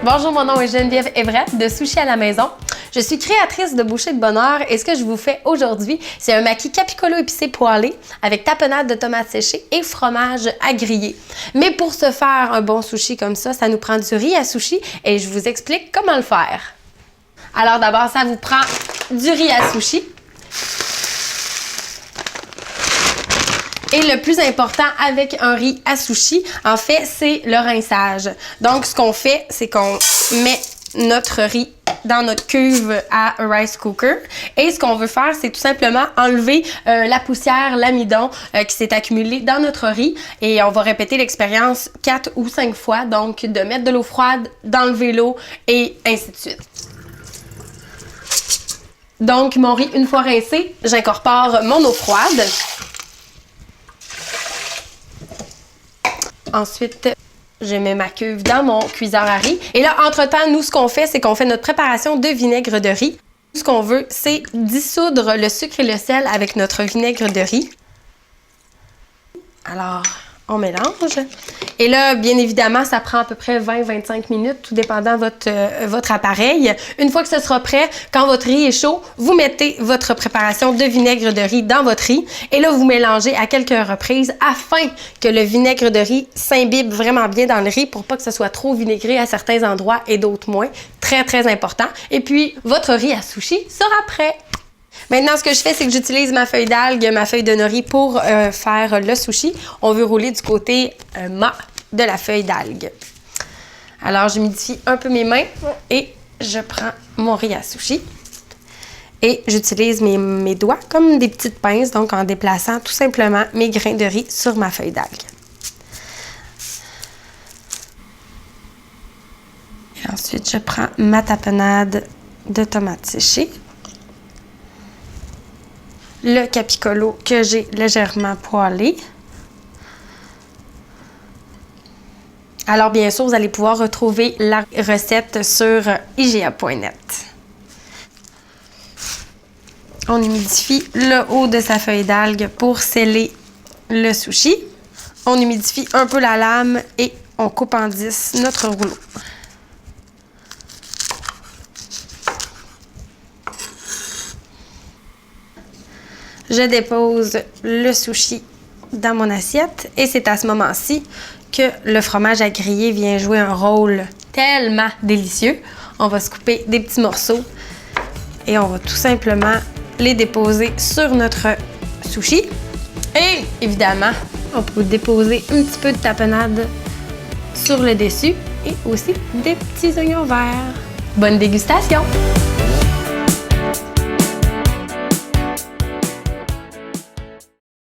Bonjour, mon nom est Geneviève Everett de Sushi à la maison. Je suis créatrice de bouchées de bonheur et ce que je vous fais aujourd'hui, c'est un maquis capicolo épicé poêlé avec tapenade de tomates séchées et fromage à griller. Mais pour se faire un bon sushi comme ça nous prend du riz à sushi et je vous explique comment le faire. Alors d'abord, ça vous prend du riz à sushi. Et le plus important avec un riz à sushi, en fait, c'est le rinçage. Donc, ce qu'on fait, c'est qu'on met notre riz dans notre cuve à rice cooker. Et ce qu'on veut faire, c'est tout simplement enlever la poussière, l'amidon qui s'est accumulé dans notre riz. Et on va répéter l'expérience 4 ou 5 fois. Donc, de mettre de l'eau froide, d'enlever l'eau et ainsi de suite. Donc, mon riz, une fois rincé, j'incorpore mon eau froide. Ensuite, je mets ma cuve dans mon cuiseur à riz. Et là, entre-temps, nous, ce qu'on fait, c'est qu'on fait notre préparation de vinaigre de riz. Ce qu'on veut, c'est dissoudre le sucre et le sel avec notre vinaigre de riz. Alors, on mélange. Et là, bien évidemment, ça prend à peu près 20-25 minutes, tout dépendant de votre appareil. Une fois que ce sera prêt, quand votre riz est chaud, vous mettez votre préparation de vinaigre de riz dans votre riz. Et là, vous mélangez à quelques reprises afin que le vinaigre de riz s'imbibe vraiment bien dans le riz pour pas que ce soit trop vinaigré à certains endroits et d'autres moins. Très, très important. Et puis, votre riz à sushi sera prêt. Maintenant, ce que je fais, c'est que j'utilise ma feuille d'algue, ma feuille de nori pour faire le sushi. On veut rouler du côté mat de la feuille d'algue. Alors, j'humidifie un peu mes mains et je prends mon riz à sushi. Et j'utilise mes doigts comme des petites pinces, donc en déplaçant tout simplement mes grains de riz sur ma feuille d'algue. Et ensuite, je prends ma tapenade de tomates séchées. Le capicolo que j'ai légèrement poêlé. Alors, bien sûr, vous allez pouvoir retrouver la recette sur IGA.net. On humidifie le haut de sa feuille d'algue pour sceller le sushi. On humidifie un peu la lame et on coupe en 10 notre rouleau. Je dépose le sushi dans mon assiette et c'est à ce moment-ci que le fromage à griller vient jouer un rôle tellement délicieux. On va se couper des petits morceaux et on va tout simplement les déposer sur notre sushi. Et évidemment, on peut déposer un petit peu de tapenade sur le dessus et aussi des petits oignons verts. Bonne dégustation!